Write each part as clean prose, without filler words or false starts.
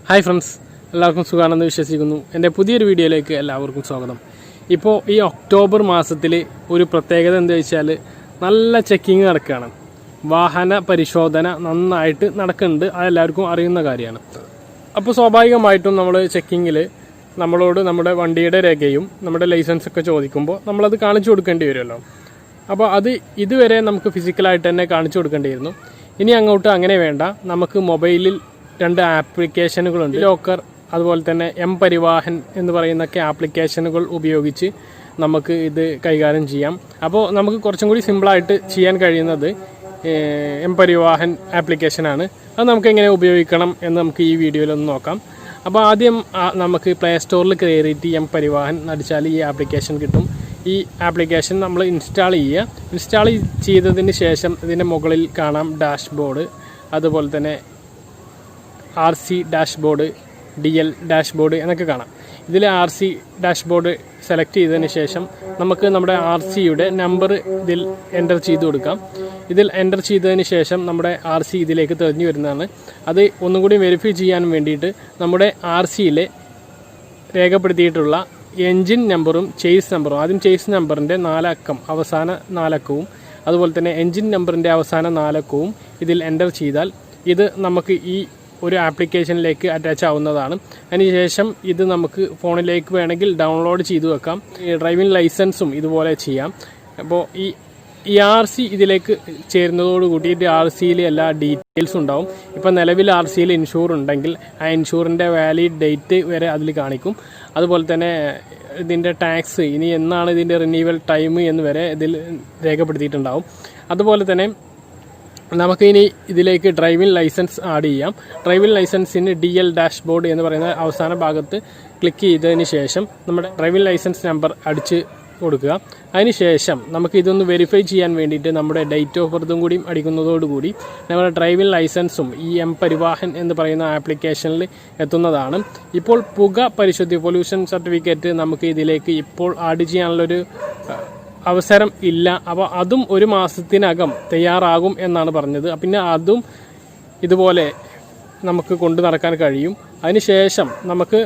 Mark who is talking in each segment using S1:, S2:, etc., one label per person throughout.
S1: Hi friends, എല്ലാവർക്കും സുഖമാണെന്ന് വിശ്വസിക്കുന്നു. എൻ്റെ പുതിയൊരു വീഡിയോയിലേക്ക് എല്ലാവർക്കും സ്വാഗതം. ഇപ്പോൾ ഈ ഒക്ടോബർ മാസത്തിൽ ഒരു പ്രത്യേകത എന്താ വെച്ചാൽ നല്ല ചെക്കിങ് നടക്കുകയാണ്. വാഹന പരിശോധന നന്നായിട്ട് നടക്കുന്നുണ്ട്. അതെല്ലാവർക്കും അറിയുന്ന കാര്യമാണ്. അപ്പോൾ സ്വാഭാവികമായിട്ടും നമ്മൾ ചെക്കിങ്ങിൽ നമ്മളോട് നമ്മുടെ വണ്ടിയുടെ രേഖയും നമ്മുടെ ലൈസൻസൊക്കെ ചോദിക്കുമ്പോൾ നമ്മളത് കാണിച്ചു കൊടുക്കേണ്ടി വരുമല്ലോ. അപ്പോൾ അത് ഇതുവരെ നമുക്ക് ഫിസിക്കലായിട്ട് തന്നെ കാണിച്ചു കൊടുക്കേണ്ടിയിരുന്നു. ഇനി അങ്ങോട്ട് അങ്ങനെ വേണ്ട. നമുക്ക് മൊബൈലിൽ 2 ആപ്ലിക്കേഷനുകളുണ്ട്. ലോക്കർ അതുപോലെ തന്നെ mparivahan എന്ന് പറയുന്നൊക്കെ ആപ്ലിക്കേഷനുകൾ ഉപയോഗിച്ച് നമുക്ക് ഇത് കൈകാര്യം ചെയ്യാം. അപ്പോൾ നമുക്ക് കുറച്ചും കൂടി സിമ്പിളായിട്ട് ചെയ്യാൻ കഴിയുന്നത് mparivahan ആപ്ലിക്കേഷനാണ്. അത് നമുക്ക് എങ്ങനെ ഉപയോഗിക്കണം എന്ന് നമുക്ക് ഈ വീഡിയോയിലൊന്ന് നോക്കാം. അപ്പോൾ ആദ്യം നമുക്ക് പ്ലേ സ്റ്റോറിൽ കയറിയിട്ട് mparivahan അടിച്ചാൽ ഈ ആപ്ലിക്കേഷൻ കിട്ടും. ഈ ആപ്ലിക്കേഷൻ നമ്മൾ ഇൻസ്റ്റാൾ ചെയ്യുക. ഇൻസ്റ്റാൾ ചെയ്തതിന് ശേഷം ഇതിൻ്റെ മുകളിൽ കാണാം ഡാഷ്ബോർഡ്, അതുപോലെ തന്നെ RC ഡാഷ്ബോർഡ്, DL ഡാഷ്ബോർഡ് എന്നൊക്കെ കാണാം. ഇതിൽ RC ഡാഷ്ബോർഡ് സെലക്ട് ചെയ്തതിന് ശേഷം നമുക്ക് നമ്മുടെ RCയുടെ നമ്പർ ഇതിൽ എൻ്റർ ചെയ്ത് കൊടുക്കാം. ഇതിൽ എൻ്റർ ചെയ്തതിന് ശേഷം നമ്മുടെ RC ഇതിലേക്ക് തെളിഞ്ഞു വരുന്നതാണ്. അത് ഒന്നും കൂടി വെരിഫൈ ചെയ്യാൻ വേണ്ടിയിട്ട് നമ്മുടെ RCയിൽ രേഖപ്പെടുത്തിയിട്ടുള്ള എൻജിൻ നമ്പറും ചേസ് നമ്പറും, ആദ്യം ചേസ് നമ്പറിൻ്റെ 4 അക്കം അവസാന 4 അക്കവും അതുപോലെ തന്നെ എൻജിൻ നമ്പറിൻ്റെ അവസാന 4 അക്കവും ഇതിൽ എൻ്റർ ചെയ്താൽ ഇത് നമുക്ക് ഈ ഒരു ആപ്ലിക്കേഷനിലേക്ക് അറ്റാച്ച് ആവുന്നതാണ്. അതിനുശേഷം ഇത് നമുക്ക് ഫോണിലേക്ക് വേണമെങ്കിൽ ഡൗൺലോഡ് ചെയ്ത് വെക്കാം. ഈ ഡ്രൈവിംഗ് ലൈസൻസും ഇതുപോലെ ചെയ്യാം. അപ്പോൾ ഈ RC ഇതിലേക്ക് ചേരുന്നതോടുകൂടി RCയിൽ എല്ലാ ഡീറ്റെയിൽസും ഉണ്ടാവും. ഇപ്പോൾ നിലവിൽ RCയിൽ ഇൻഷൂർ ഉണ്ടെങ്കിൽ ആ ഇൻഷൂറിൻ്റെ വാലിഡ് ഡേറ്റ് വരെ അതിൽ കാണിക്കും. അതുപോലെ തന്നെ ഇതിൻ്റെ ടാക്സ് ഇനി എന്നാണ് ഇതിൻ്റെ റിന്യൂവൽ ടൈം എന്ന് വരെ ഇതിൽ രേഖപ്പെടുത്തിയിട്ടുണ്ടാവും. അതുപോലെ തന്നെ നമുക്കിനി ഇതിലേക്ക് ഡ്രൈവിംഗ് ലൈസൻസ് ആഡ് ചെയ്യാം. ഡ്രൈവിംഗ് ലൈസൻസിന് DL ഡാഷ്ബോർഡ് എന്ന് പറയുന്ന അവസാന ഭാഗത്ത് ക്ലിക്ക് ചെയ്തതിന് ശേഷം നമ്മുടെ ഡ്രൈവിംഗ് ലൈസൻസ് നമ്പർ അടിച്ച് കൊടുക്കുക. അതിനുശേഷം നമുക്ക് ഇതൊന്ന് വെരിഫൈ ചെയ്യാൻ വേണ്ടിയിട്ട് നമ്മുടെ ഡേറ്റ് ഓഫ് ബർത്തും കൂടി അടിക്കുന്നതോടുകൂടി നമ്മുടെ ഡ്രൈവിംഗ് ലൈസൻസും ഈ mparivahan എന്ന് പറയുന്ന ആപ്ലിക്കേഷനിൽ എത്തുന്നതാണ്. ഇപ്പോൾ പുക പരിശുദ്ധി പൊല്യൂഷൻ സർട്ടിഫിക്കറ്റ് നമുക്ക് ഇതിലേക്ക് ഇപ്പോൾ ആഡ് ചെയ്യാനുള്ളൊരു അവസരം ഇല്ല. അപ്പോൾ അതും 1 മാസത്തിനകം തയ്യാറാകും എന്നാണ് പറഞ്ഞത്. പിന്നെ അതും ഇതുപോലെ നമുക്ക് കൊണ്ടു നടക്കാൻ കഴിയും. അതിനുശേഷം നമുക്ക്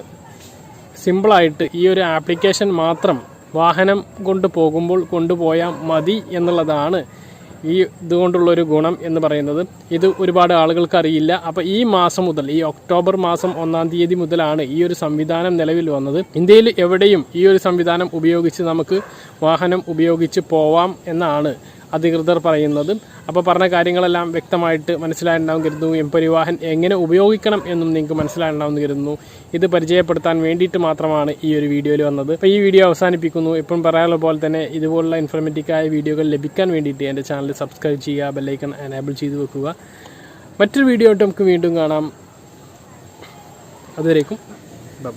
S1: സിമ്പിളായിട്ട് ഈ ഒരു ആപ്ലിക്കേഷൻ മാത്രം വാഹനം കൊണ്ടുപോയാൽ മതി എന്നുള്ളതാണ് ഈ ഇതുകൊണ്ടുള്ളൊരു ഗുണം എന്ന് പറയുന്നത്. ഇത് ഒരുപാട് ആളുകൾക്ക് അറിയില്ല. അപ്പോൾ ഈ മാസം മുതൽ, ഈ ഒക്ടോബർ മാസം 1-ാം തീയതി മുതലാണ് ഈ ഒരു സംവിധാനം നിലവിൽ വന്നത്. ഇന്ത്യയിൽ എവിടെയും ഈ ഒരു സംവിധാനം ഉപയോഗിച്ച് നമുക്ക് വാഹനം ഉപയോഗിച്ച് പോവാം എന്നാണ് അധികൃതർ പറയുന്നത്. അപ്പോൾ പറഞ്ഞ കാര്യങ്ങളെല്ലാം വ്യക്തമായിട്ട് മനസ്സിലായിട്ടുണ്ടാവും കരുതുന്നു. mparivahan എങ്ങനെ ഉപയോഗിക്കണം എന്നും നിങ്ങൾക്ക് മനസ്സിലായിട്ടുണ്ടാവും കരുതുന്നു. ഇത് പരിചയപ്പെടുത്താൻ വേണ്ടിയിട്ട് മാത്രമാണ് ഈ ഒരു വീഡിയോയിൽ വന്നത്. അപ്പോൾ ഈ വീഡിയോ അവസാനിപ്പിക്കുന്നു. എപ്പോഴും പറയാനുള്ള പോലെ തന്നെ ഇതുപോലുള്ള ഇൻഫർമേറ്റീവായ വീഡിയോകൾ ലഭിക്കാൻ വേണ്ടിയിട്ട് എൻ്റെ ചാനൽ സബ്സ്ക്രൈബ് ചെയ്യുക, ബെല്ലൈക്കൺ എനേബിൾ ചെയ്ത് വെക്കുക. മറ്റൊരു വീഡിയോ ആയിട്ട് നമുക്ക് വീണ്ടും കാണാം. അതുവരേക്കും ബൈ.